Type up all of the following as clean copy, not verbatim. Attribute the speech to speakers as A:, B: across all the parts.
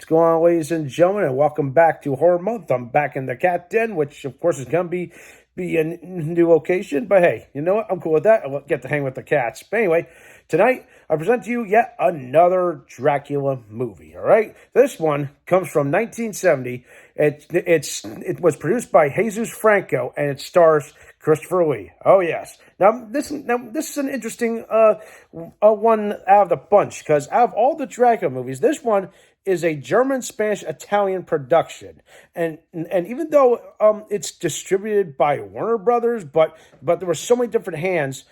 A: going on, ladies and gentlemen, and welcome back to Horror Month. I'm back in the cat den, which of course is going to be a new location. But hey, you know what? I'm cool with that. I'll get to hang with the cats. But anyway, tonight I present to you yet another Dracula movie. All right, this one comes from 1970. It was produced by Jesus Franco, and it stars Christopher Lee. Oh yes. Now this is an interesting one out of the bunch, because out of all the Dracula movies, this one is a German, Spanish, Italian production, and even though it's distributed by Warner Brothers, but there were so many different hands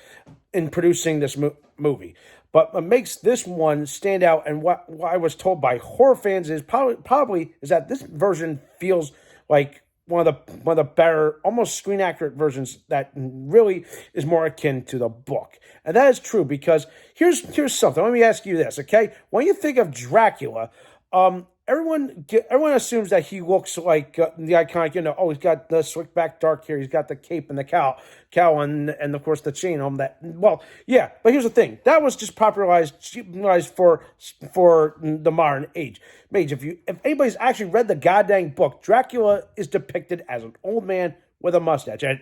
A: in producing this movie. But what makes this one stand out, and what I was told by horror fans, is probably is that this version feels like one of the better, almost screen accurate versions that really is more akin to the book. And that is true, because here's something. Let me ask you this, okay? When you think of Dracula, everyone assumes that he looks like the iconic, he's got the slick back dark hair, he's got the cape and the cowl and of course the chain on that. Well, yeah, but here's the thing. That was just popularized for the modern age. If anybody's actually read the goddamn book, Dracula is depicted as an old man with a mustache. And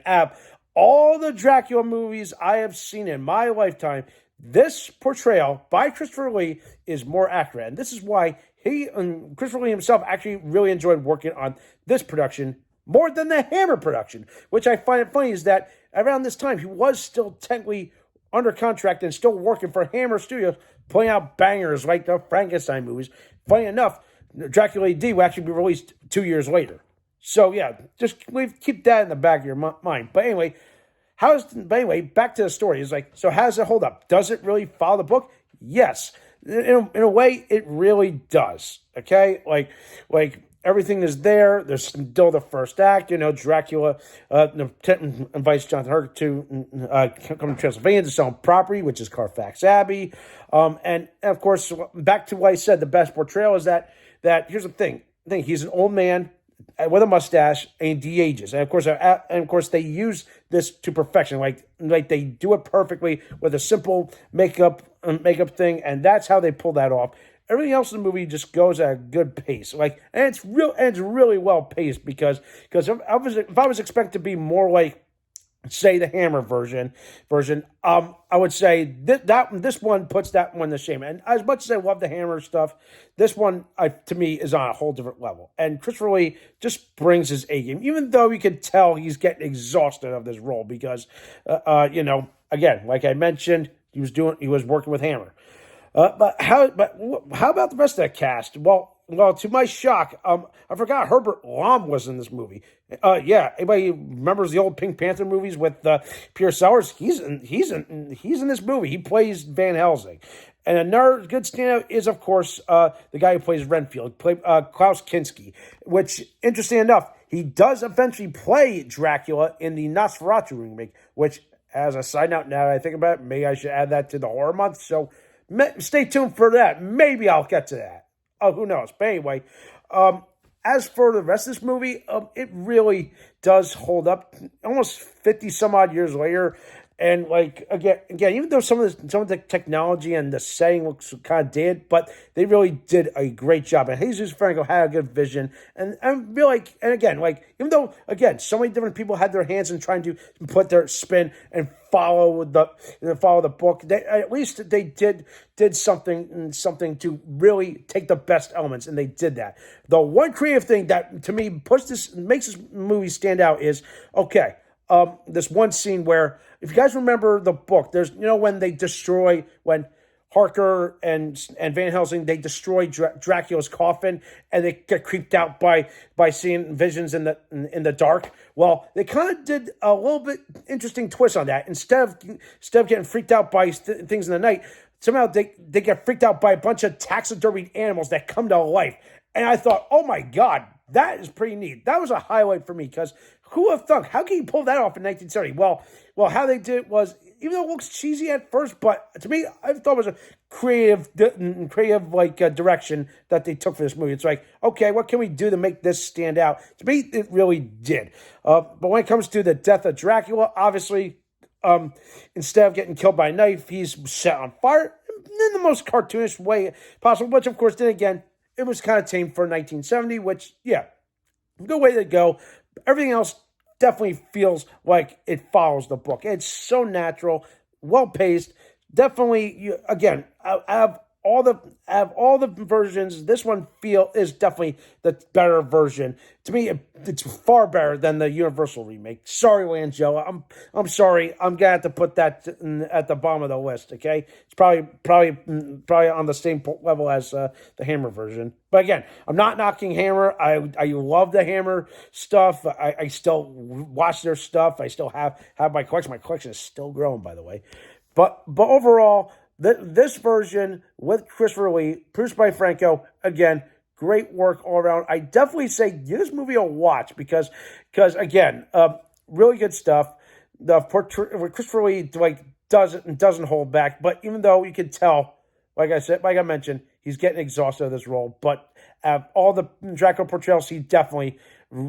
A: all the Dracula movies I have seen in my lifetime, this portrayal by Christopher Lee is more accurate. And this is why he and Christopher Lee himself actually really enjoyed working on this production more than the Hammer production, which I find it funny is that around this time he was still technically under contract and still working for Hammer Studios, putting out bangers like the Frankenstein movies. Funny enough, Dracula AD will actually be released 2 years later. So yeah, just keep that in the back of your mind. But anyway, back to the story. It's like, so how does it hold up? Does it really follow the book? Yes. In a way, it really does. Okay? Like everything is there. There's still the first act. Dracula invites Jonathan Harker to come to Transylvania to sell property, which is Carfax Abbey. And of course, back to what I said, the best portrayal is that here's the thing. He's an old man with a mustache, and he de-ages, and of course they use this to perfection. Like they do it perfectly with a simple makeup thing, and that's how they pull that off. Everything else in the movie just goes at a good pace, and it's really well paced, because if I was expecting to be more like, say, the Hammer version, I would say this one puts that one to shame. And as much as I love the Hammer stuff, this one, to me, is on a whole different level. And Christopher Lee just brings his A game, even though you could tell he's getting exhausted of this role, because, again, like I mentioned, he was working with Hammer. But how about the rest of that cast? Well, to my shock, I forgot Herbert Lom was in this movie. Anybody remembers the old Pink Panther movies with Pierre Sellers? He's in this movie. He plays Van Helsing. And another good standout is, of course, the guy who plays Renfield, Klaus Kinski, which, interesting enough, he does eventually play Dracula in the Nosferatu remake, which, as a side note, now that I think about it, maybe I should add that to the horror month. So stay tuned for that. Maybe I'll get to that. Who knows? But anyway, as for the rest of this movie, it really does hold up almost 50 some odd years later. And again, even though some of the technology and the setting looks kind of dated, but they really did a great job. And Jesus Franco had a good vision. And I feel even though, again, so many different people had their hands in trying to put their spin and follow the book, at least they did something to really take the best elements, and they did that. The one creative thing that, to me, makes this movie stand out is, okay, this one scene where, if you guys remember the book, there's, when Harker and Van Helsing, they destroy Dracula's coffin, and they get creeped out by seeing visions in the dark. Well, they kind of did a little bit interesting twist on that. Instead of getting freaked out by things in the night, somehow they get freaked out by a bunch of taxidermied animals that come to life. And I thought, oh my God, that is pretty neat. That was a highlight for me, because who would have thunk? How can you pull that off in 1970? Well, how they did it was, even though it looks cheesy at first, but to me, I thought it was a creative direction that they took for this movie. It's like, okay, what can we do to make this stand out? To me, it really did. But when it comes to the death of Dracula, obviously, instead of getting killed by a knife, he's set on fire in the most cartoonish way possible, which, of course, then again, it was kind of tame for 1970, which, yeah, good way to go. Everything else definitely feels like it follows the book. It's so natural, well paced. Definitely, again, I have all the versions. This one is definitely the better version. To me, it's far better than the Universal remake. Sorry, Langella. I'm sorry. I'm gonna have to put that at the bottom of the list. Okay, it's probably on the same level as the Hammer version. But again, I'm not knocking Hammer. I love the Hammer stuff. I still watch their stuff. I still have my collection. My collection is still growing, by the way. But overall, this version with Christopher Lee, produced by Franco, again, great work all around. I definitely say give this movie a watch because again, really good stuff. The portrait Christopher Lee doesn't hold back, but even though you can tell, like I mentioned, he's getting exhausted of this role. But all the Dracula portrayals, he definitely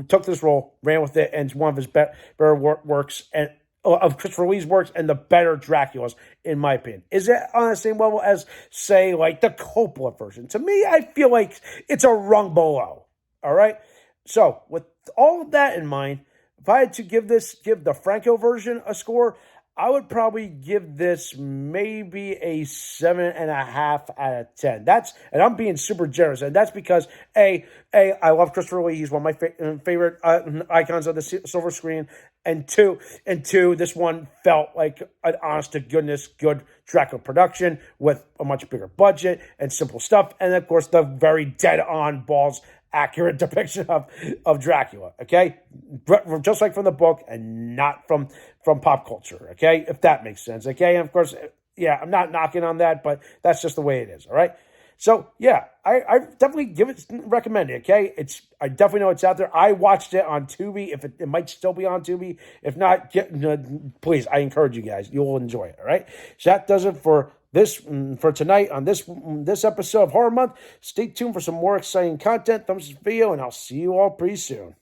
A: took this role, ran with it, and it's one of his better works and of Christopher Lee's works and the better Draculas, in my opinion. Is it on the same level as, say, like the Coppola version? To me, I feel like it's a rung below. All right? So, with all of that in mind, if I had to give the Franco version a score, I would probably give this maybe a 7.5 out of 10. And I'm being super generous, and that's because I love Christopher Lee. He's one of my favorite icons of the silver screen. And two, this one felt like an honest to goodness good Dracula production with a much bigger budget and simple stuff, and of course the very dead on balls accurate depiction of Dracula, okay? Just like from the book and not from pop culture, okay? If that makes sense, okay? And of course, yeah, I'm not knocking on that, but that's just the way it is, all right? So, yeah, I definitely recommend it, okay? I definitely know it's out there. I watched it on Tubi. If it might still be on Tubi. If not, please, I encourage you guys. You will enjoy it, all right? So that does it for tonight on this episode of Horror Month. Stay tuned for some more exciting content. Thumbs up this video, and I'll see you all pretty soon.